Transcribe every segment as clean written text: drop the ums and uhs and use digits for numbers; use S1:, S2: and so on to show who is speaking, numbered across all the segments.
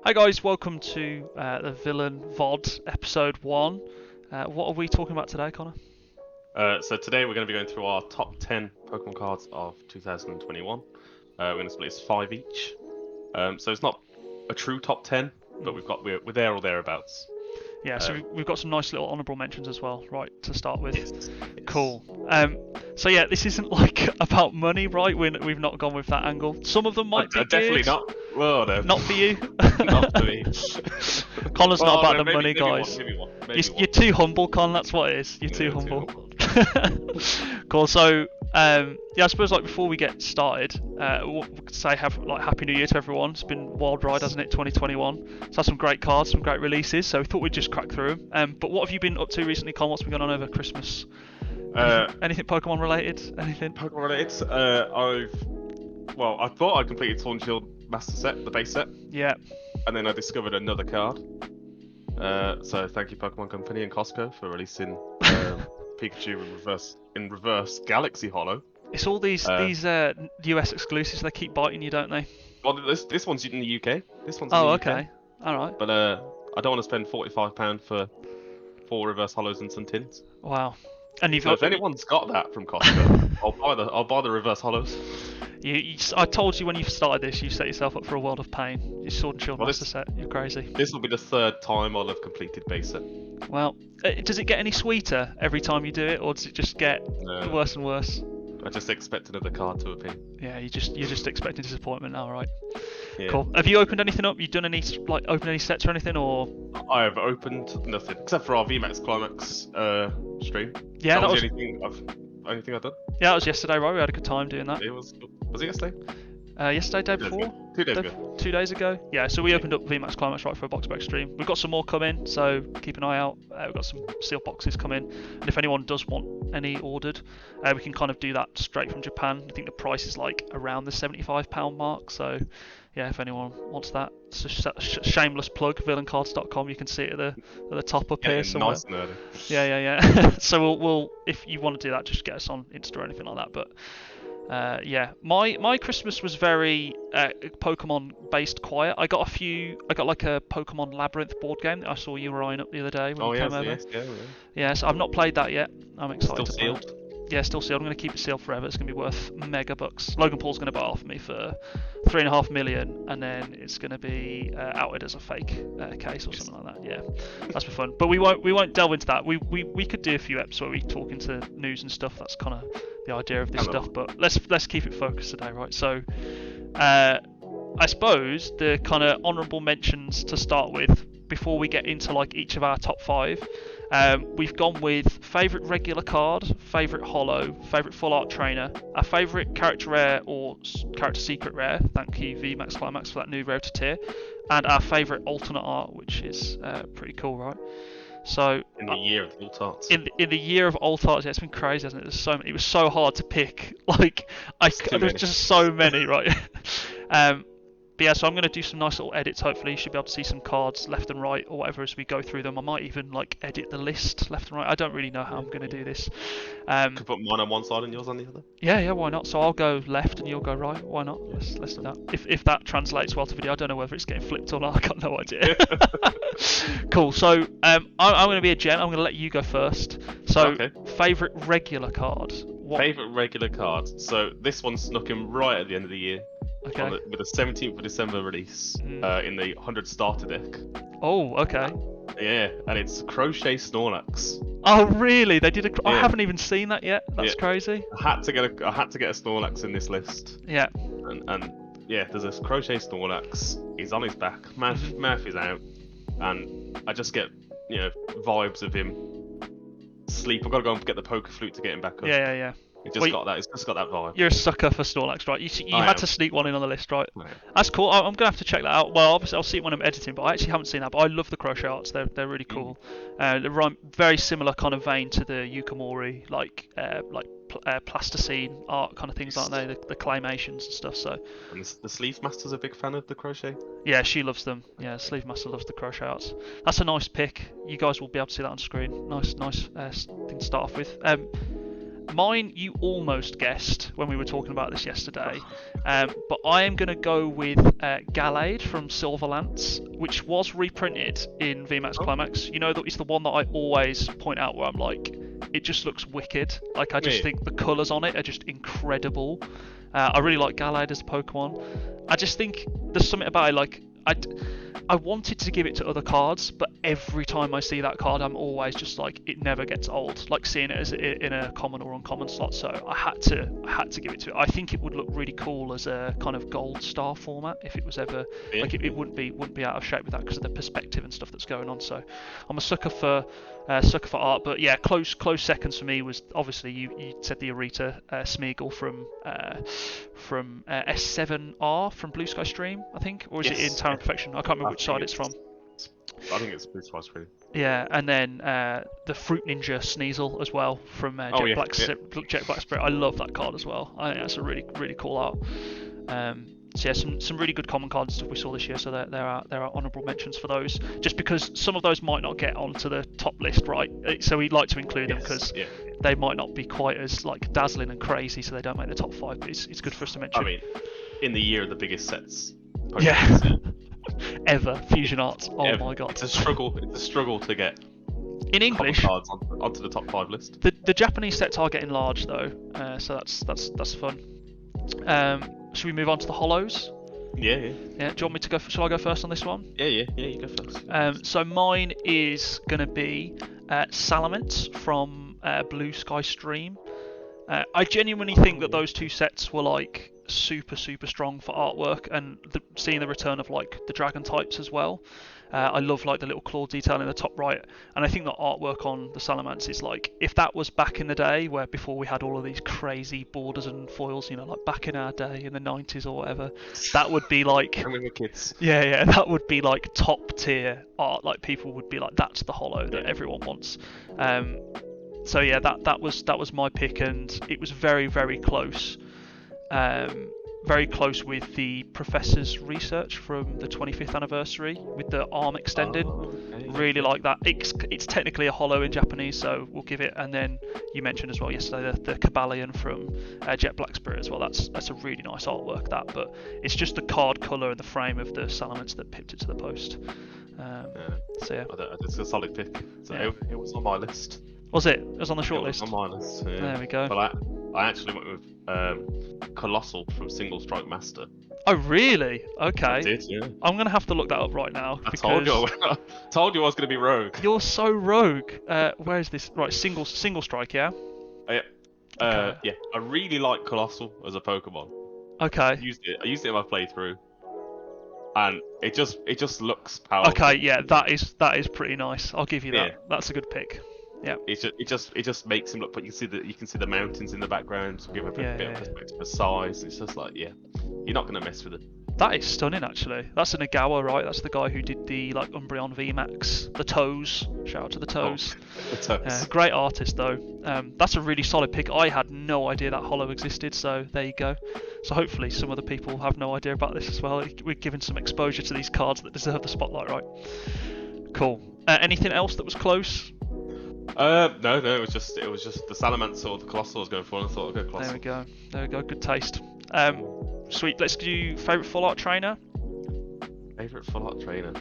S1: Hi guys, welcome to the VillainVOD episode 1. What are we talking about today, Connor?
S2: So today we're going to be going through our top 10 Pokemon cards of 2021. We're going to split this 5 each. So it's not a true top 10, but we're there or thereabouts.
S1: Yeah, so we've got some nice little honourable mentions as well, right, to start with.
S2: Yes.
S1: Cool. So yeah, this isn't like about money, right? We've not gone with that angle. Some of them might be
S2: definitely
S1: geared.
S2: not. Well, no.
S1: Not for you.
S2: Not for me.
S1: Connor's not about the money,
S2: maybe
S1: guys.
S2: One.
S1: You're too humble, Con. That's what it is. You're too humble. Cool. So, yeah, I suppose like before we get started, we could say Happy New Year to everyone. It's been a wild ride, hasn't it? 2021. So some great cards, some great releases. So we thought we'd just crack through them. But what have you been up to recently, Con? What's been going on over Christmas? Anything Pokemon related? Anything?
S2: Pokemon related? I thought I completed Sword and Shield Master Set, the base set.
S1: Yeah.
S2: And then I discovered another card. So thank you Pokemon Company and Costco for releasing Pikachu in reverse Galaxy Holo.
S1: It's all these US exclusives. They keep biting you, don't they?
S2: Well, this one's in the UK. This one's in
S1: Oh,
S2: the
S1: okay.
S2: UK.
S1: All right.
S2: But I don't want to spend £45 for 4 reverse holos and some tins.
S1: Wow. And
S2: So if anyone's got that from Costco, I'll buy the reverse holos.
S1: I told you when you started this, you set yourself up for a world of pain. You Sword and Shield Master Set. You're crazy.
S2: This will be the 3rd time I'll have completed base set.
S1: Well, does it get any sweeter every time you do it, or does it just get worse and worse?
S2: I just expect another card to appear.
S1: Yeah, you're just expecting disappointment now, right?
S2: Yeah.
S1: Cool. Have you opened anything up? You done any opened any sets or anything, or?
S2: I have opened nothing except for our VMAX Climax stream.
S1: Yeah,
S2: that was the only thing I've done.
S1: Yeah, that was yesterday, right? We had a good time doing that.
S2: It was it yesterday?
S1: Yesterday, day before?
S2: 2 days ago.
S1: 2 days ago. Yeah, so we opened up VMAX Climax right for a box break stream. We've got some more coming, so keep an eye out. We've got some sealed boxes coming, and if anyone does want any ordered, we can kind of do that straight from Japan. I think the price is like around the £75 mark, so yeah, if anyone wants that, it's a shameless plug, villaincards.com. You can see it at the top up here somewhere.
S2: Nice nerdy.
S1: Yeah. So we'll if you want to do that, just get us on Insta or anything like that. But yeah, my Christmas was very Pokemon based quiet. I got like a Pokemon Labyrinth board game that I saw you eyeing up the other day when you came over.
S2: Yeah.
S1: Yeah, so I've not played that yet. I'm excited.
S2: Still sealed?
S1: Yeah, still sealed. I'm going to keep it sealed forever. It's going to be worth mega bucks. Logan Paul's going to buy it off me for 3.5 million, and then it's going to be outed as a fake case or something like that. Yeah, that's for fun. But we won't delve into that. We could do a few episodes where we talk into news and stuff. That's kind of the idea of this stuff. But let's keep it focused today, right? So, I suppose the kind of honourable mentions to start with before we get into like each of our top 5. We've gone with favourite regular card, favourite holo, favourite full art trainer, our favourite character rare or character secret rare, thank you VMAX Climax for that new rare to tier, and our favourite alternate art, which is pretty cool, right? So
S2: in the year of alt arts.
S1: In the year of alt arts, yeah, it's been crazy, hasn't it? There's so many. It was so hard to pick. Like there's just so many, right? But yeah, so I'm going to do some nice little edits. Hopefully, you should be able to see some cards left and right or whatever as we go through them. I might even like edit the list left and right. I don't really know how I'm going to do this.
S2: Could put mine on one side and yours on the other.
S1: Yeah, why not? So I'll go left and you'll go right. Why not? Let's do that. If that translates well to video, I don't know whether it's getting flipped or not. I got no idea. Cool. So I'm going to be a gent. I'm going to let you go first. So
S2: okay.
S1: Favorite regular card.
S2: Favorite regular card. So this one snuck in right at the end of the year.
S1: Okay.
S2: With the 17th of December release in the 100 starter deck.
S1: Oh, okay.
S2: Yeah, and it's Crochet Snorlax.
S1: Oh, really? They did I haven't even seen that yet. That's crazy.
S2: I had to get a Snorlax in this list.
S1: Yeah.
S2: And yeah, there's this Crochet Snorlax. He's on his back. Mouth is out, and I just get vibes of him. Sleep. I've got to go and get the poker flute to get him back up.
S1: Yeah.
S2: It's just got that vibe.
S1: You're a sucker for Snorlax, right? You had to sneak one in on the list, right?
S2: Right.
S1: That's cool. I'm gonna have to check that out. Well, obviously I'll see it when I'm editing, but I actually haven't seen that. But I love the crochet arts. They're really cool. They run very similar kind of vein to the Yukimori, like plasticine art kind of things, aren't they? The claymations and stuff. So.
S2: And the Sleeve Master's a big fan of the crochet.
S1: Yeah, she loves them. Yeah, Sleeve Master loves the crochet arts. That's a nice pick. You guys will be able to see that on screen. Nice thing to start off with. Mine, you almost guessed when we were talking about this yesterday, but I am going to go with Gallade from Silverlance, which was reprinted in VMAX Climax. You know, it's the one that I always point out where I'm like, it just looks wicked. Like, I just think the colours on it are just incredible. I really like Gallade as a Pokemon. I just think there's something about it, like, I wanted to give it to other cards, but every time I see that card, I'm always just like, it never gets old. Like seeing it as in a common or uncommon slot, so I had to give it to it. I think it would look really cool as a kind of gold star format if it was ever like it wouldn't be out of shape with that because of the perspective and stuff that's going on. So I'm a sucker for art, but yeah, close seconds for me was obviously you said the Arita Smeagol from S7R from Blue Sky Stream, I think, or is it in Tower of Perfection? I can't remember which side it's from.
S2: I think it's Blue Sky Stream.
S1: Yeah, and then the Fruit Ninja Sneasel as well from Jet Black Spirit. I love that card as well. I think that's a really cool art. So yeah, some really good common cards stuff we saw this year. So there are honourable mentions for those. Just because some of those might not get onto the top list, right? So we'd like to include them because they might not be quite as like dazzling and crazy, so they don't make the top 5. But it's good for us to mention.
S2: I mean, in the year of the biggest sets.
S1: Ever Fusion Arts. Oh my god.
S2: It's a struggle. It's a struggle to get
S1: in English
S2: cards onto the top 5 list.
S1: The Japanese sets are getting large though, so that's fun. Should we move on to the holos?
S2: Yeah.
S1: Do you want me to go? Shall I go first on this one?
S2: Yeah. You go first.
S1: So mine is going to be Salamence from Blue Sky Stream. I genuinely think that those two sets were like super strong for artwork, and seeing the return of like the dragon types as well. I love like the little claw detail in the top right, and I think the artwork on the Salamence is like, if that was back in the day where before we had all of these crazy borders and foils, you know, like back in our day in the 90s or whatever, that would be like
S2: when we were kids.
S1: Yeah, that would be like top tier art. Like people would be like, that's the holo that everyone wants. So yeah, that was my pick, and it was very close. Very close with the Professor's research from the 25th anniversary with the arm extended. Really like that. It's technically a holo in Japanese, so we'll give it. And then you mentioned as well yesterday the Cabalion from Jet Black Spirit as well. That's a really nice artwork, that. But it's just the card colour and the frame of the Salamence that pipped it to the post. So yeah,
S2: it's a solid pick. So it was on my list.
S1: Was it? It was on the short list.
S2: On my list. Yeah.
S1: There we go.
S2: But I actually went with Colossal from Single Strike Master.
S1: Oh really? Okay.
S2: I did, yeah.
S1: I'm going to have to look that up right now.
S2: I told you I was going to be rogue.
S1: You're so rogue. Where is this? Right, single strike, yeah?
S2: Yeah.
S1: Okay.
S2: Yeah. I really like Colossal as a Pokemon.
S1: Okay.
S2: I used it in my playthrough, and it just looks powerful.
S1: Okay, yeah, that is pretty nice. I'll give you that. Yeah. That's a good pick. Yeah.
S2: It just makes him look. But you can see the mountains in the background. So give a bit of perspective of size. It's just like, you're not gonna mess with it.
S1: That is stunning, actually. That's an Nagawa, right? That's the guy who did the like Umbreon VMAX, the Toes. Shout out to the Toes.
S2: The Toes.
S1: Great artist though. That's a really solid pick. I had no idea that holo existed, so there you go. So hopefully some other people have no idea about this as well. We're giving some exposure to these cards that deserve the spotlight, right? Cool. Anything else that was close?
S2: No. It was just the Salamence or the Colossal I was going for, and I thought I'd go Colossal.
S1: There we go. Good taste. Sweet. Let's do favourite full art trainer.
S2: Favourite full art trainer.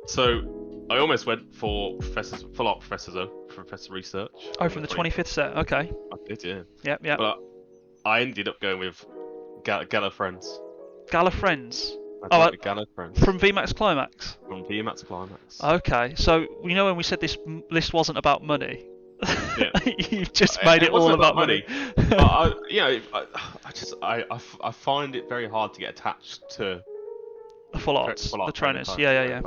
S2: So I almost went for full art Professor though, for Professor Research.
S1: Oh, from the 25th set. Okay.
S2: I did,
S1: yeah. Yeah.
S2: But I ended up going with Gala Friends.
S1: Gala Friends.
S2: Gala Friends.
S1: From VMAX Climax.
S2: From VMAX Climax.
S1: Okay, so you know when we said this list wasn't about money.
S2: Yeah.
S1: You've just made it all about money.
S2: I find it very hard to get attached to
S1: the full arts, the trainers. Yeah.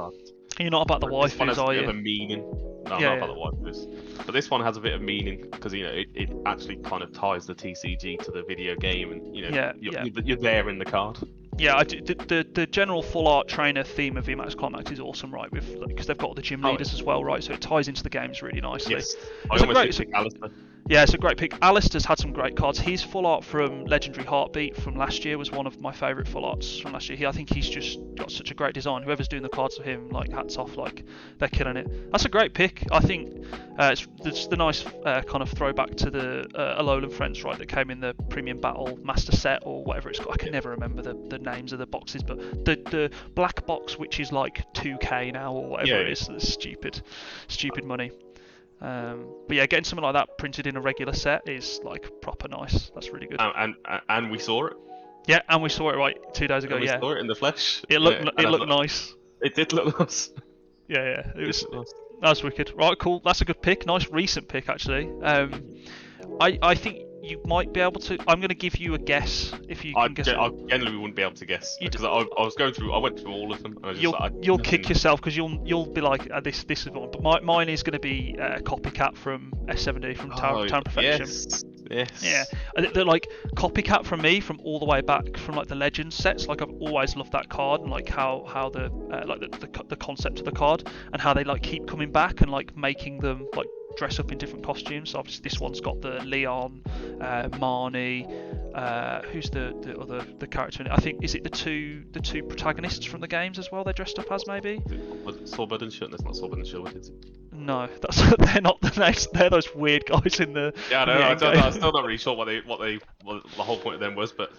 S1: You're not about the waifus, are you?
S2: This one has a bit of a meaning. No, I'm not about the waifus. But this one has a bit of meaning because it actually kind of ties the TCG to the video game, and you're there in the card.
S1: Yeah, the general full art trainer theme of VMAX Climax is awesome, right? Because they've got the gym leaders as well, right? So it ties into the games really nicely.
S2: Yes, I almost picked Alistair.
S1: Yeah, it's a great pick. Alistair's had some great cards. His full art from Legendary Heartbeat from last year was one of my favourite full arts from last year. I think he's just got such a great design. Whoever's doing the cards for him, like, hats off, like, they're killing it. That's a great pick. I think it's the nice kind of throwback to the Alolan Friends, right, that came in the Premium Battle Master Set or whatever it's called. I can never remember the names of the boxes, but the black box, which is like 2k now or whatever it is, it's stupid money. But yeah, getting something like that printed in a regular set is like proper nice. That's really good.
S2: And we saw it.
S1: Yeah, and we saw it right 2 days ago.
S2: And we
S1: Yeah,
S2: saw it in the flesh.
S1: it looked nice.
S2: It did look nice.
S1: Yeah, it was. That was wicked. Right, cool. That's a good pick. Nice recent pick actually. I think you might be able to. I'm going to give you a guess if you can guess.
S2: I generally wouldn't be able to guess because I went through all of them. And
S1: you'll kick yourself because you'll be like this is one. But mine is going to be Copycat from S7D from Town Perfection.
S2: Yes.
S1: Yeah, they're like Copycat from me from all the way back from like the Legends sets. Like I've always loved that card and like how the the concept of the card and how they like keep coming back and like making them like dress up in different costumes. So obviously this one's got the Leon, Marnie, who's the character in it? I think is it the two protagonists from the games as well? They're dressed up as maybe.
S2: Sword and Shield. That's not Sword and Shield, is it?
S1: No, they're not the names. They're those weird guys in the.
S2: Yeah, I know. I'm still not really sure what the whole point of them was, but.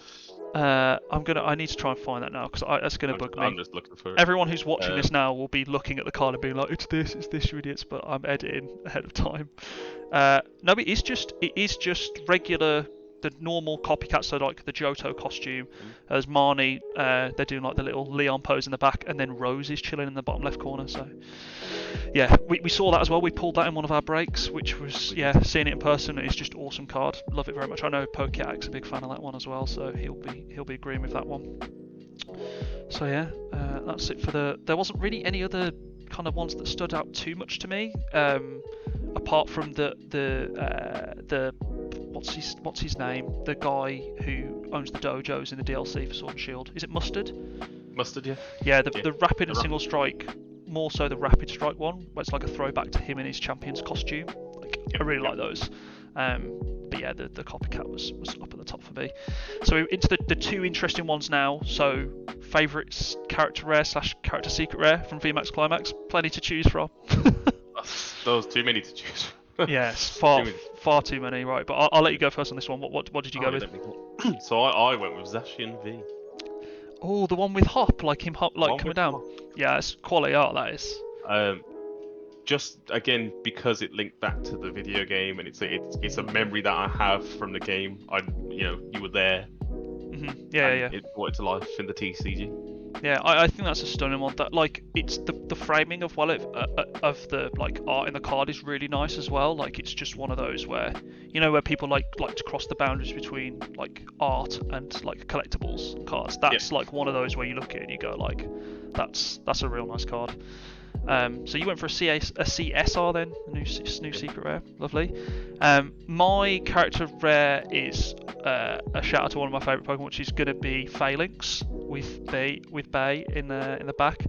S1: I need to try and find that now because that's gonna bug me.
S2: I'm just looking for it.
S1: Everyone who's watching this now will be looking at the card and being like, it's this, you idiots. But I'm editing ahead of time. No, it is just regular, the normal Copycat. So like the Johto costume, as Marnie, they're doing like the little Leon pose in the back, and then Rose is chilling in the bottom left corner. So. Yeah, we saw that as well. We pulled that in one of our breaks, which was seeing it in person is just awesome card. Love it very much. I know Pokeatic's a big fan of that one as well, so he'll be agreeing with that one. So yeah, that's it for there wasn't really any other kind of ones that stood out too much to me, apart from the what's his name? The guy who owns the dojos in the DLC for Sword and Shield. Is it Mustard?
S2: Mustard, yeah.
S1: Yeah, the rapid and single strike. More so the Rapid Strike one, where it's like a throwback to him in his champion's costume. I really like those. But yeah, the Copycat was up at the top for me. So into the two interesting ones now. So favourites character rare / character secret rare from VMAX Climax. Plenty to choose from.
S2: Those too many to choose.
S1: Yes, far too many. Right, but I'll let you go first on this one. What did you go with?
S2: So I went with Zacian V.
S1: Oh, the one with Hop, like him coming down. Hop. Yeah, it's quality art, that is.
S2: Just again because it linked back to the video game, and it's a memory that I have from the game. You were there.
S1: Mm-hmm. Yeah.
S2: It brought it to life in the TCG.
S1: Yeah, I think that's a stunning one. That like it's the framing of of the like art in the card is really nice as well. Like it's just one of those where where people like to cross the boundaries between like art and like collectibles cards. That's like one of those where you look at it and you go like, that's a real nice card. So you went for a CSR then, a new secret rare, lovely. My character rare is a shout out to one of my favourite Pokemon, which is gonna be Phalanx with Bay in the back.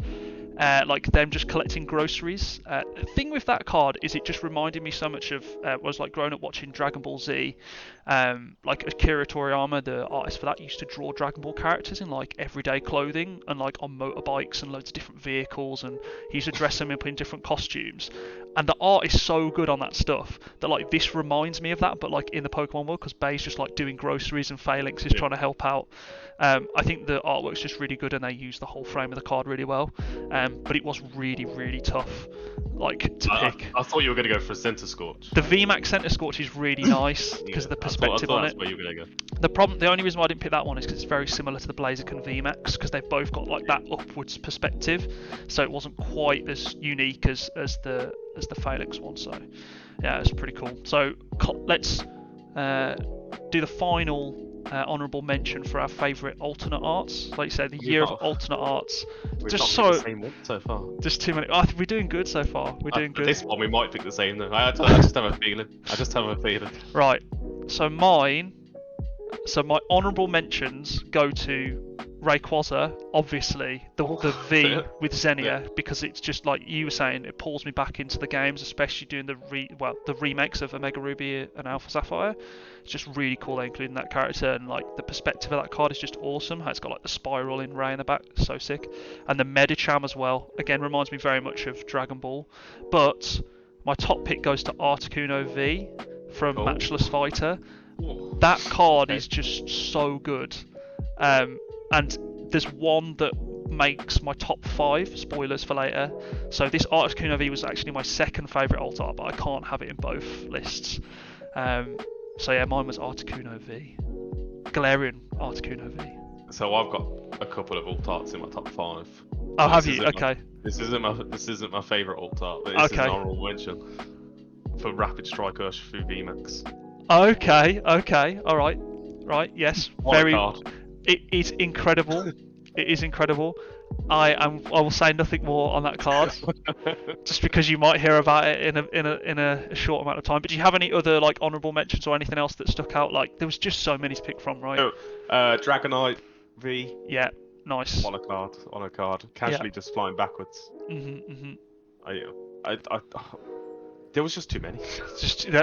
S1: Like them just collecting groceries. The thing with that card is it just reminded me so much of was like growing up watching Dragon Ball Z. Like Akira Toriyama, the artist for that, used to draw Dragon Ball characters in like everyday clothing and like on motorbikes and loads of different vehicles, and he used to dress them up in different costumes. And the art is so good on that stuff that like this reminds me of that, but like in the Pokemon world, because Bay's just like doing groceries and Phalanx is trying to help out. I think the artwork's just really good and they use the whole frame of the card really well. But it was really, really tough to pick.
S2: I thought you were going to go for a Center Scorch.
S1: The VMAX Center Scorch is really nice because of the perspective on it.
S2: That's where you were going to go.
S1: The only reason why I didn't pick that one is because it's very similar to the Blaziken VMAX because they've both got like that upwards perspective, so it wasn't quite as unique as the Phalanx one. So yeah, it's pretty cool. So let's do the final honourable mention for our favourite alternate arts. Like you said, the year of alternate arts.
S2: We've not picked the same one so far.
S1: Just too many. We're doing good so far. We're doing good.
S2: This one we might pick the same though. I just have a feeling.
S1: Right. So my honourable mentions go to Rayquaza, obviously the V with Xenia, because it's just like you were saying, it pulls me back into the games, especially doing the remakes of Omega Ruby and Alpha Sapphire. It's just really cool they're including that character, and like the perspective of that card is just awesome. How it's got like the spiral in Ray in the back, so sick. And the Medicham as well, again reminds me very much of Dragon Ball. But my top pick goes to Articuno V from Matchless Fighter. That card is just so good. And there's one that makes my top 5, spoilers for later. So this Articuno V was actually my second favourite alt art, but I can't have it in both lists. So yeah, mine was Articuno V. Galarian Articuno V.
S2: So I've got a couple of alt arts in my top 5.
S1: Oh, have you? Okay.
S2: This isn't my favourite alt art, but this is an honourable mention for Rapid Strike Urshifu VMAX.
S1: Okay, right, yes.
S2: What a card.
S1: It is incredible. It is incredible. I will say nothing more on that card, just because you might hear about it in a short amount of time. But do you have any other like honourable mentions or anything else that stuck out? Like there was just so many to pick from, right?
S2: Oh, Dragonite V.
S1: Yeah, nice.
S2: On a card. Casually just flying backwards. There was just too many.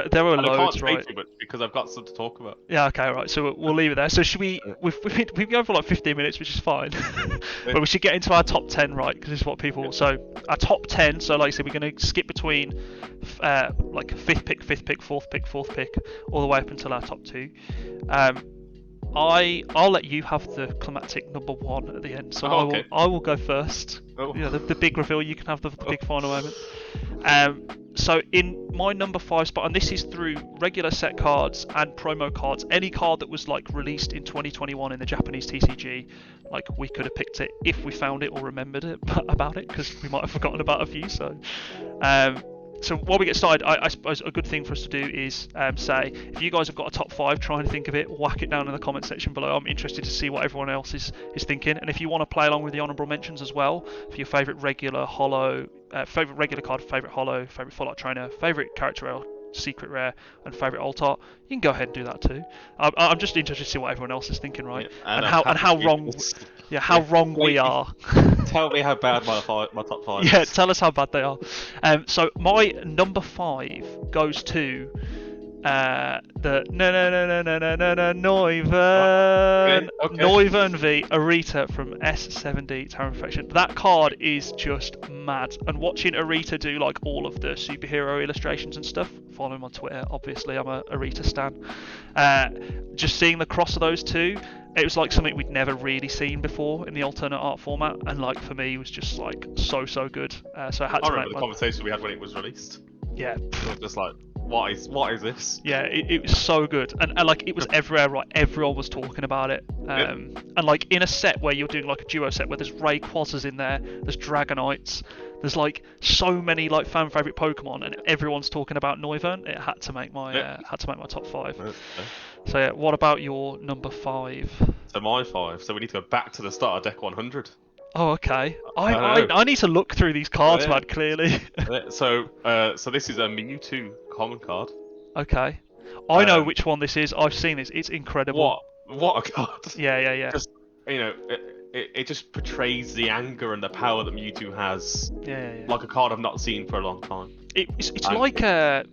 S1: There were loads,
S2: I can't
S1: right?
S2: speak to it because I've got some to talk about.
S1: Yeah, okay, right. So we'll leave it there. So should we? We've been going for like 15 minutes, which is fine. But we should get into our top 10, right? Because this is what people. So our top 10. So like I said, we're going to skip between like fifth pick, fourth pick, all the way up until our top 2. I'll let you have the climactic number 1 at the end. So I will go first.
S2: Oh.
S1: You know, the big reveal. You can have the big final moment. So in my number 5 spot, and this is through regular set cards and promo cards, any card that was like released in 2021 in the Japanese TCG, like we could have picked it if we found it or remembered it about it, because we might have forgotten about a few. So while we get started, I suppose a good thing for us to do is say, if you guys have got a top 5, try and think of it, whack it down in the comment section below. I'm interested to see what everyone else is thinking. And if you want to play along with the honourable mentions as well, for your favourite regular holo, favourite regular card, favourite holo, favourite full art trainer, favourite character rare, secret rare, and favourite alt art, you can go ahead and do that too. I'm just interested to see what everyone else is thinking, right?
S2: Yeah,
S1: and how wrong, wrong we are.
S2: Tell me how bad my top 5
S1: Yeah, tell us how bad they are. So my number 5 goes to the Noivern V Arita from S7D Tower of Perfection. That card is just mad. And watching Arita do like all of the superhero illustrations and stuff, follow him on Twitter, obviously I'm a Arita stan. Just seeing the cross of those two, it was like something we'd never really seen before in the alternate art format, and like for me it was just like so good. So I had to
S2: remember the conversation we had when it was released.
S1: Yeah.
S2: It was just like, what is this?
S1: Yeah, it was so good, and like it was everywhere, right? Everyone was talking about it. And like in a set where you're doing like a duo set where there's Rayquazas in there's Dragonites, there's like so many like fan favorite Pokemon, and everyone's talking about Noivern. It had to make my top 5. So yeah, what about your number 5?
S2: So my 5. So we need to go back to the start of deck 100.
S1: Oh, okay. I need to look through these cards, man. Clearly.
S2: So this is a Mewtwo common card.
S1: Okay. I know which one this is. I've seen this. It's incredible.
S2: What a card.
S1: Yeah.
S2: Just, it just portrays the anger and the power that Mewtwo has.
S1: Yeah.
S2: Like a card I've not seen for a long time.
S1: It's like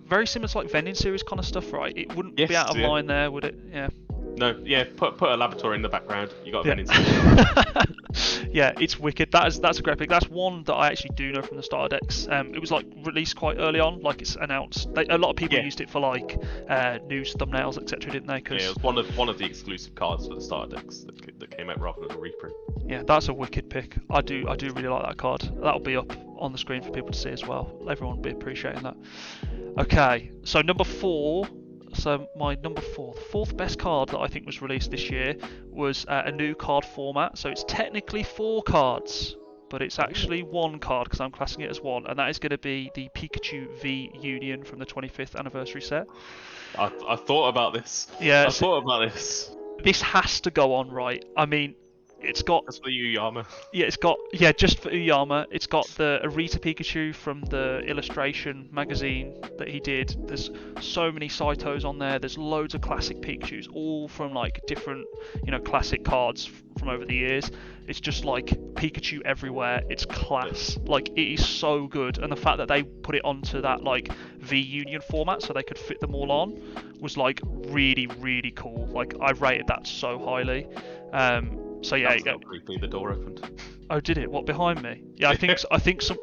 S1: very similar to like vending series kind of stuff, right? It wouldn't be out of line there, would it? Yeah.
S2: No, yeah. Put a laboratory in the background. You got a vending series.
S1: Yeah, it's wicked. That's a great pick. That's one that I actually do know from the starter decks. It was like released quite early on, like it's announced. A lot of people used it for like news thumbnails, etc., didn't they?
S2: Yeah, it was one of the exclusive cards for the starter decks that came out rather than a reprint.
S1: Yeah, that's a wicked pick. I do really like that card. That'll be up on the screen for people to see as well. Everyone will be appreciating that. Okay, so number 4. So my number 4, the 4th best card that I think was released this year was a new card format. So it's technically 4 cards, but it's actually 1 card because I'm classing it as 1, and that is going to be the Pikachu V Union from the 25th anniversary set.
S2: I thought about this.
S1: Yeah,
S2: I thought about this.
S1: This has to go on, right? I mean, It's got
S2: That's for the Uyama.
S1: just for Uyama. It's got the Arita Pikachu from the illustration magazine that he did. There's so many Saitos on there. There's loads of classic Pikachus, all from like different, classic cards from over the years. It's just like Pikachu everywhere. It's class. Like, it is so good. And the fact that they put it onto that like V-Union format so they could fit them all on was like really, really cool. Like, I rated that so highly. So yeah,
S2: That was creepy. The door opened.
S1: Oh, did it? What, behind me? Yeah, I think some.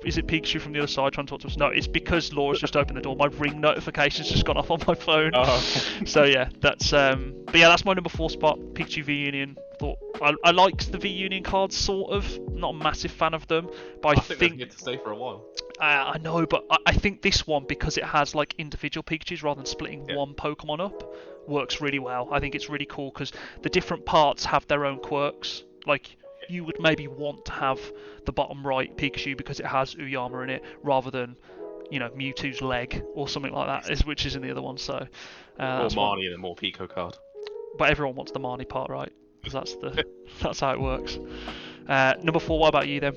S1: Is it Pikachu from the other side trying to talk to us? No, it's because Laura's just opened the door. My ring notification's just gone off on my phone.
S2: Oh.
S1: So yeah, that's but yeah, that's my number 4 spot. Pikachu V Union. Thought I liked the V Union cards, sort of. Not a massive fan of them, but I think
S2: they're here to stay for a while.
S1: I know, but I think this one, because it has like individual Pikachus rather than splitting one Pokemon up, works really well. I think it's really cool because the different parts have their own quirks. Like, you would maybe want to have the bottom right Pikachu because it has Uyama in it, rather than, Mewtwo's leg or something like that, which is in the other one. So,
S2: or Marnie and a more Pico card.
S1: But everyone wants the Marnie part, right? Because that's how it works. Number 4. What about you then?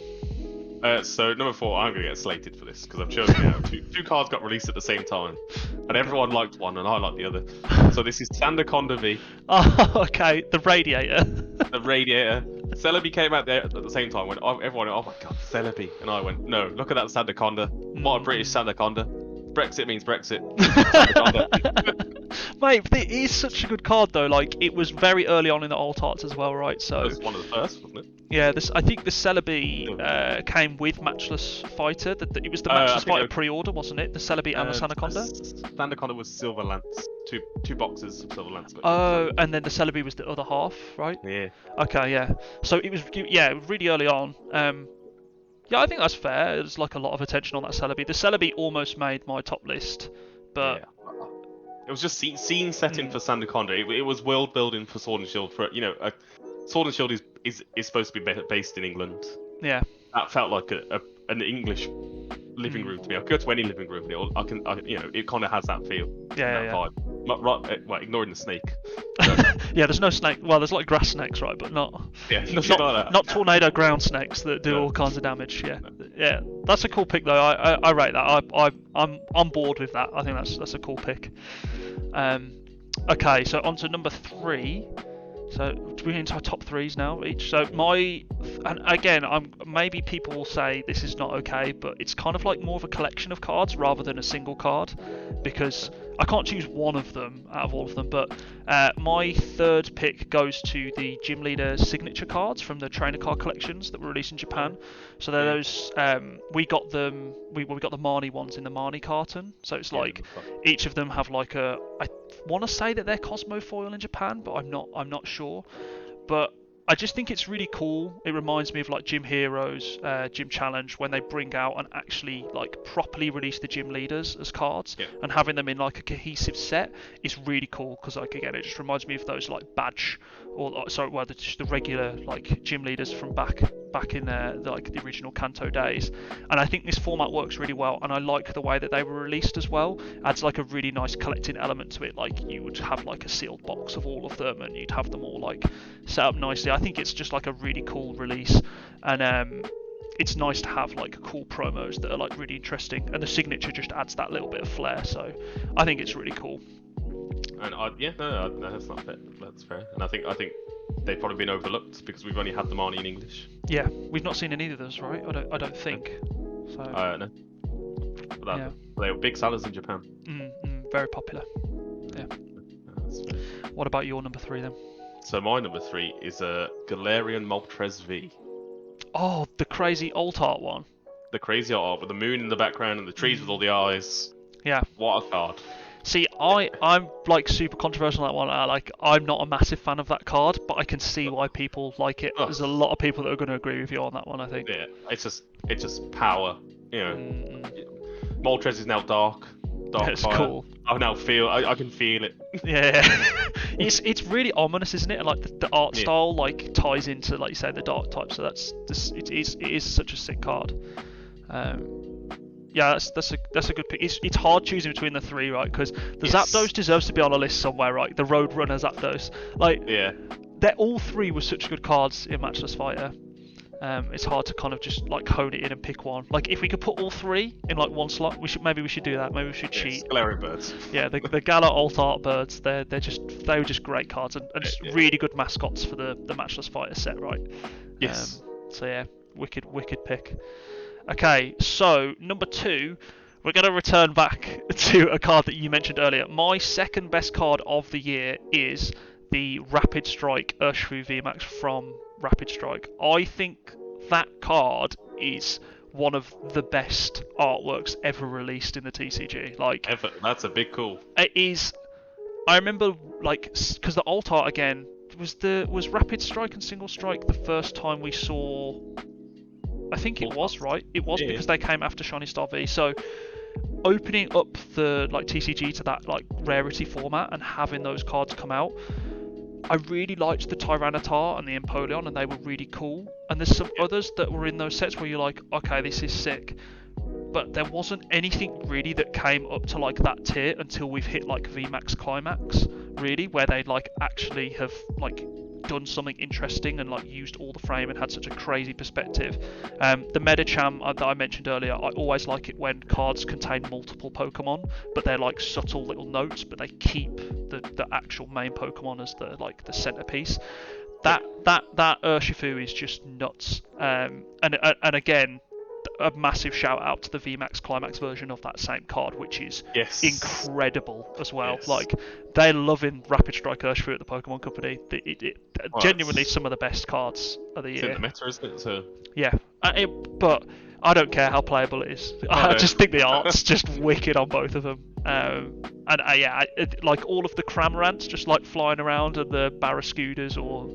S2: So number 4, I'm gonna get slated for this because I've chosen it out. Two cards got released at the same time, and everyone liked one, and I liked the other. So this is Sandaconda V.
S1: Oh, okay. The Radiator.
S2: The Radiator. Celebi came out there at the same time. When everyone went, oh my god, Celebi, and I went, no, look at that Sandaconda. What a British Sandaconda. Brexit means Brexit.
S1: Mate, it is such a good card though. Like, it was very early on in the alt arts as well, right? So
S2: it was one of the first, wasn't it?
S1: Yeah, I think the Celebi came with Matchless Fighter. It was the Matchless Fighter pre-order, wasn't it? The Celebi and the Sandaconda?
S2: Sandaconda was Silver Lance. Two boxes of Silver Lance.
S1: Oh, and then the Celebi was the other half, right?
S2: Yeah.
S1: Okay, yeah. So it was really early on. Yeah, I think that's fair. There's like a lot of attention on that Celebi. The Celebi almost made my top list, but...
S2: Yeah. It was just scene setting for Sandaconda. It was world building for Sword and Shield. Sword and Shield is supposed to be based in England.
S1: Yeah.
S2: That felt like an English living room to me. I go to any living room, it kind of has that feel.
S1: Yeah.
S2: Vibe. Well, ignoring the snake.
S1: Yeah, there's no snake. Well, there's like grass snakes, right? But not.
S2: Yeah,
S1: not tornado ground snakes that do all kinds of damage. Yeah. That's a cool pick though. I rate that. I'm on board with that. I think that's a cool pick. Okay, so on to number 3. So we're into our top 3s now each. So and again, maybe people will say this is not okay, but it's kind of like more of a collection of cards rather than a single card, because I can't choose one of them out of all of them. But my 3rd pick goes to the Gym Leader signature cards from the trainer card collections that were released in Japan. So they're those. We got them. We got the Marnie ones in the Marnie carton. So it's like each of them have like I want to say that they're Cosmo foil in Japan, but I'm not sure. But I just think it's really cool. It reminds me of like Gym Heroes, Gym Challenge, when they bring out and actually like properly release the gym leaders as cards, and having them in like a cohesive set is really cool, because like, again, it just reminds me of those like badge just the regular like gym leaders from back in the original Kanto days. And I think this format works really well, and I like the way that they were released as well. Adds like a really nice collecting element to it. Like, you would have like a sealed box of all of them, and you'd have them all like set up nicely. I think it's just like a really cool release, and it's nice to have like cool promos that are like really interesting, and the signature just adds that little bit of flair. So I think it's really cool.
S2: And no, that's not fair. That's fair. And I think they've probably been overlooked because we've only had the Marnie in English.
S1: Yeah, we've not seen any of those, right? I don't think. So.
S2: No. But they were big sellers in Japan.
S1: Very popular. Yeah. What about your number 3 then?
S2: So my number 3 is a Galarian Moltres V.
S1: Oh, the crazy alt art one.
S2: The crazy art with the moon in the background and the trees with all the eyes.
S1: Yeah.
S2: What a card.
S1: See, I'm like super controversial on that one. I'm not a massive fan of that card, but I can see why people like it. There's a lot of people that are going to agree with you on that one, I think.
S2: Yeah, it's just power. Moltres is now dark.
S1: It's
S2: fire.
S1: Cool.
S2: I can feel it.
S1: Yeah. it's really ominous, isn't it? And like the art style like ties into, like you say, the dark type. So it is such a sick card. Yeah, that's a good pick. It's hard choosing between the 3, right? Because the Zapdos deserves to be on a list somewhere, right? The Roadrunner Zapdos. they're all three were such good cards in Matchless Fighter. It's hard to kind of just like hone it in and pick one. Like if we could put all three in like one slot, we should do that. Maybe we should cheat.
S2: Glaring birds.
S1: Yeah, the Gala Alt Art birds. They were just great cards and just really good mascots for the Matchless Fighter set, right?
S2: Yes.
S1: So yeah, wicked pick. Okay, so number 2, we're going to return back to a card that you mentioned earlier. My second best card of the year is the Rapid Strike Urshifu VMAX from Rapid Strike. I think that card is one of the best artworks ever released in the TCG. Like,
S2: ever. That's a big call.
S1: It is. I remember, like, because the alt art again was Rapid Strike and Single Strike the first time we saw. I think it was, right? It was, because they came after Shiny Star V. So opening up the like TCG to that like rarity format and having those cards come out, I really liked the Tyranitar and the Empoleon, and they were really cool. And there's some others that were in those sets where you're like, okay, this is sick. But there wasn't anything really that came up to like that tier until we've hit like VMAX Climax, really, where they like actually have like done something interesting and like used all the frame and had such a crazy perspective. The Medicham that I mentioned earlier, I always like it when cards contain multiple Pokemon, but they're like subtle little notes, but they keep the actual main Pokemon as the centerpiece. That Urshifu is just nuts. And again, a massive shout out to the VMAX Climax version of that same card, which is incredible as well.
S2: Yes.
S1: Like, they're loving Rapid Strike Urshifu at the Pokemon Company. Genuinely some of the best cards of the year.
S2: It's in the meta, isn't it? So
S1: yeah, but I don't care how playable it is. I just think the art's just wicked on both of them. Like all of the Cramorants just like flying around, and the Barrascudas or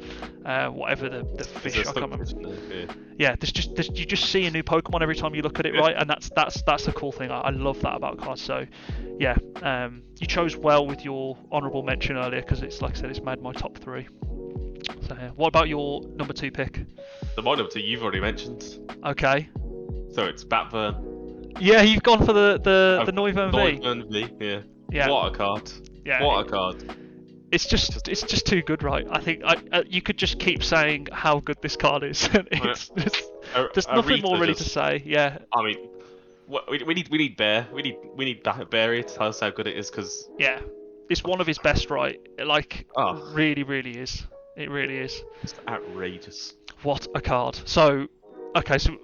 S1: whatever the fish. I can't remember. Yeah, you just see a new Pokemon every time you look at it, right? And that's a cool thing. I love that about cards. So yeah, you chose well with your honourable mention earlier, because it's like I said, it's made my top 3. So yeah. What about your number 2 pick?
S2: My number 2 you've already mentioned.
S1: Okay.
S2: So it's Batburn.
S1: Yeah, you've gone for the Noivern V.
S2: Noivern V,
S1: yeah.
S2: What a card.
S1: Yeah.
S2: What a card.
S1: It's just too good, right? I think you could just keep saying how good this card is. There's nothing more really to say. Yeah.
S2: I mean, we need Bear. We need Bear here to tell us how good it is, because
S1: yeah, it's one of his best, right? Like, really is. It really is.
S2: It's outrageous.
S1: What a card. So, okay, so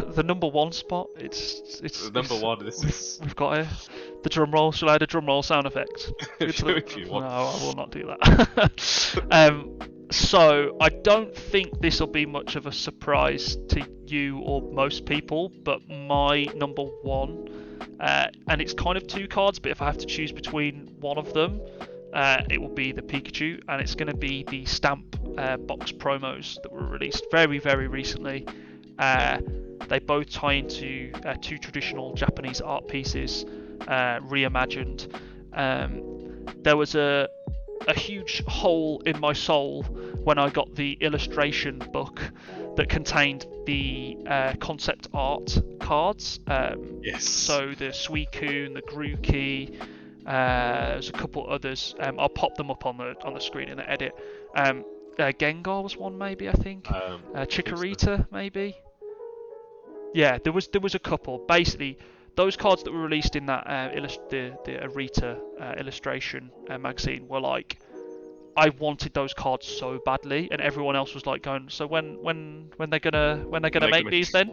S1: the number 1 spot. It's
S2: number 1.
S1: We've got here. The drum roll. Shall I add a drum roll sound effect?
S2: If you want.
S1: No, I will not do that. So I don't think this will be much of a surprise to you or most people, but my number 1, and it's kind of 2 cards, but if I have to choose between one of them, it will be the Pikachu, and it's going to be the Stamp box promos that were released very, very recently. They both tie into 2 traditional Japanese art pieces, reimagined. There was a huge hole in my soul when I got the illustration book that contained the concept art cards.
S2: Yes.
S1: So the Suicune, the Grookey, there's a couple others. I'll pop them up on the screen in the edit. Gengar was one, maybe, I think. Chikorita, maybe. Yeah, there was a couple. Basically, those cards that were released in that the Arita illustration magazine were like, I wanted those cards so badly, and everyone else was like going, so when they're gonna make these then?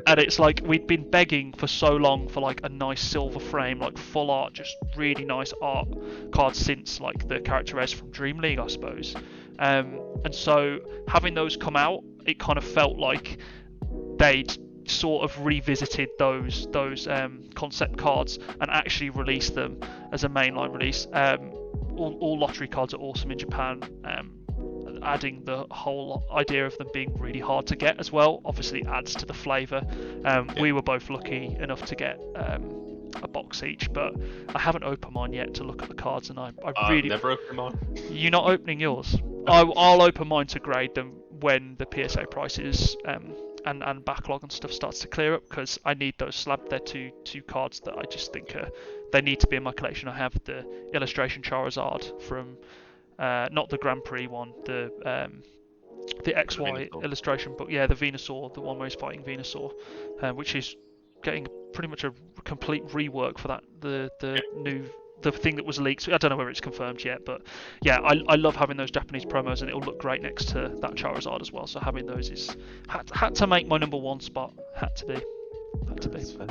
S1: And it's like, we'd been begging for so long for like a nice silver frame, like full art, just really nice art cards since like the character rares from Dream League, I suppose. And so having those come out, it kind of felt like they'd sort of revisited those concept cards and actually released them as a mainline release. All lottery cards are awesome in Japan. Adding the whole idea of them being really hard to get as well obviously adds to the flavour. We were both lucky enough to get a box each, but I haven't opened mine yet to look at the cards, and I really
S2: never opened mine.
S1: You're not opening yours? I'll open mine to grade them when the PSA prices and backlog and stuff starts to clear up, because I need those slab. They're two cards that I just think they need to be in my collection. I have the illustration Charizard from not the Grand Prix one, the XY
S2: Venusaur.
S1: illustration book. Yeah, the Venusaur, the one where he's fighting Venusaur, which is getting pretty much a complete rework for that the thing that was leaked. I don't know whether it's confirmed yet, but yeah, I love having those Japanese promos, and it'll look great next to that Charizard as well. So having those is had to make my number one spot. Had to be.
S2: That's fair.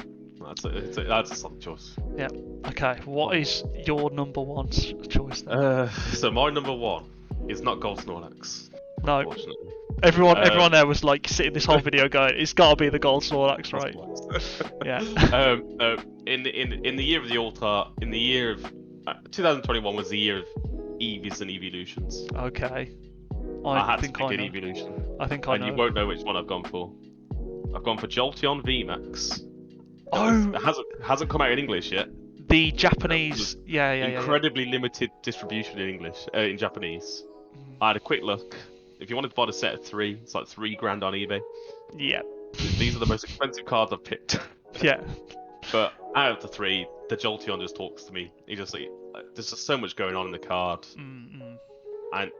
S2: That's a solid choice.
S1: Yeah. Okay. What is your number one choice then?
S2: So my number one is not Gold Snorlax.
S1: No.
S2: Unfortunately.
S1: Everyone there was like sitting this whole video going, it's got to be the Gold Snorlax, right? Yeah.
S2: In the year of the Altar, in the year of 2021 was the year of Eevees and Evolutions.
S1: Okay.
S2: I had
S1: think
S2: to pick
S1: I
S2: an
S1: know.
S2: Evolution.
S1: I think I know.
S2: And you won't know which one I've gone for. I've gone for Jolteon VMAX.
S1: Oh!
S2: It hasn't come out in English yet.
S1: The Japanese... Yeah.
S2: Incredibly limited distribution in English, in Japanese. I had a quick look. If you wanted to buy the set of 3, it's like $3,000 on eBay.
S1: Yeah.
S2: These are the most expensive cards I've picked.
S1: Yeah.
S2: But out of the 3, the Jolteon just talks to me. There's just so much going on in the card, and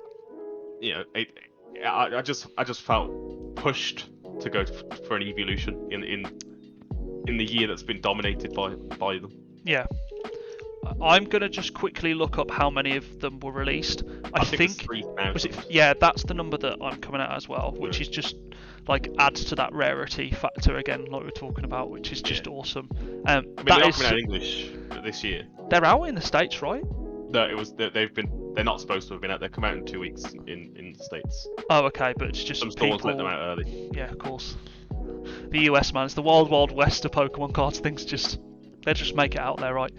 S2: you know, I just felt pushed to go for an evolution in the year that's been dominated by them.
S1: Yeah. I'm gonna just quickly look up how many of them were released. I think
S2: it's 3,000.
S1: was it? Yeah, that's the number that I'm coming at as well, which is just like adds to that rarity factor again, like we were talking about, which is just awesome.
S2: I mean, they're not coming out in English this year.
S1: They're out in the States, right?
S2: No, they're not supposed to have been out. They come out in 2 weeks in the States.
S1: Oh, okay, but it's just
S2: Some stores let them out early.
S1: Yeah, of course. The US, man, it's the wild, wild west of Pokemon cards. Things they just make it out there, right?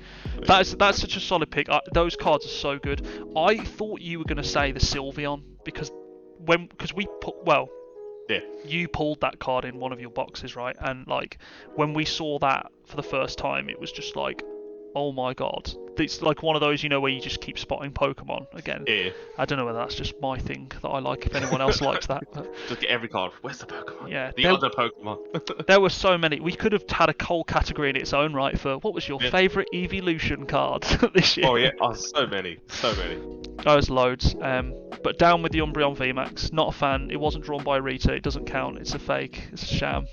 S1: That's such a solid pick. Those cards are so good. I thought you were going to say the Sylveon because we put
S2: yeah,
S1: you pulled that card in one of your boxes, right? And like when we saw that for the first time, it was just like, oh my god, it's like one of those, you know, where you just keep spotting Pokemon again.
S2: Yeah.
S1: I don't know whether that's just my thing that I like. If anyone else likes that, but
S2: just get every card. Where's the Pokemon?
S1: Yeah,
S2: the other Pokemon.
S1: There were so many. We could have had a whole category in its own right for what was your favourite evolution card this year.
S2: Oh yeah, so many.
S1: There was loads. But down with the Umbreon VMAX. Not a fan. It wasn't drawn by Rita. It doesn't count. It's a fake. It's a sham.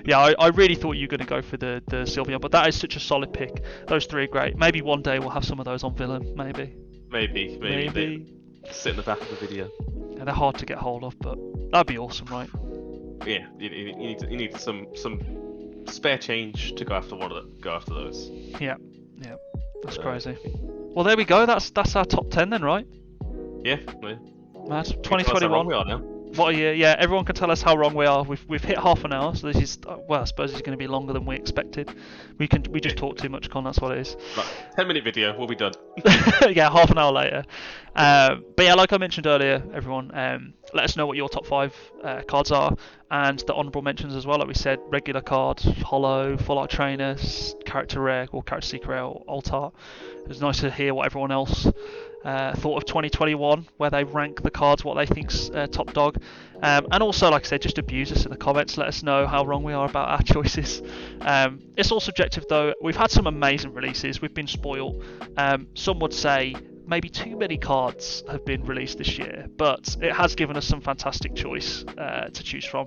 S1: Yeah, I really thought you were going to go for the Sylveon, but that is such a solid pick. Those 3 are great. Maybe one day we'll have some of those on Villain. Maybe.
S2: They sit in the back of the video.
S1: Yeah, they're hard to get hold of, but that'd be awesome, right?
S2: Yeah, you need some spare change to go after those.
S1: Yeah, that's crazy. Well, there we go. That's our top 10 then, right?
S2: Yeah.
S1: Mad. 2021.
S2: We are now.
S1: What a year! Yeah, everyone can tell us how wrong we are. We've hit half an hour, so this is I suppose it's going to be longer than we expected. We just talk too much, Con. That's what it is.
S2: Right, 10-minute video, we'll be done.
S1: Yeah, half an hour later. But yeah, like I mentioned earlier, everyone, let us know what your top 5 cards are, and the honourable mentions as well. Like we said, regular card, holo, full art trainer, character rare or character secret or alt art. It was nice to hear what everyone else thought of 2021, where they rank the cards, what they think's top dog, and also, like I said, just abuse us in the comments. Let us know how wrong we are about our choices. It's all subjective though. We've had some amazing releases. We've been spoiled. Some would say maybe too many cards have been released this year, but it has given us some fantastic choice to choose from.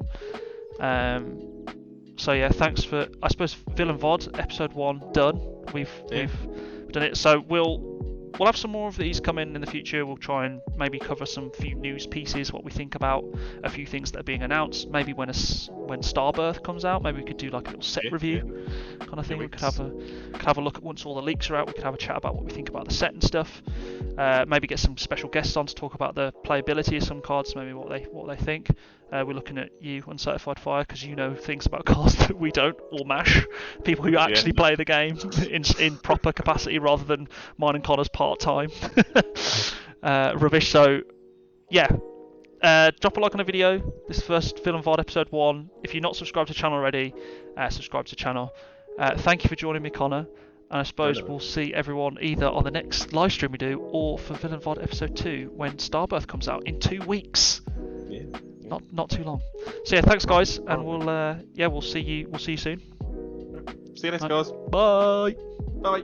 S1: So yeah, thanks for, I suppose, VillainVOD episode 1 done. We've done it. So we'll have some more of these come in the future. We'll try and maybe cover some few news pieces, what we think about a few things that are being announced. Maybe when Starbirth comes out, maybe we could do like a little set review kind of thing. We could have a look at once all the leaks are out. We could have a chat about what we think about the set and stuff. Maybe get some special guests on to talk about the playability of some cards, maybe what they think. We're looking at you, Uncertified Fire, because you know things about cards that we don't, or MASH, people who actually play the game in proper capacity rather than mine and Connor's part-time rubbish. So yeah, drop a like on the video. This first VillainVOD episode 1. If you're not subscribed to the channel already, subscribe to the channel. Thank you for joining me, Connor, and I suppose we'll see everyone either on the next live stream we do or for VillainVOD episode 2 when Starbirth comes out in 2 weeks. Not too long. So yeah, thanks guys, and we'll see you soon.
S2: See you next, guys.
S1: Bye.
S2: Bye.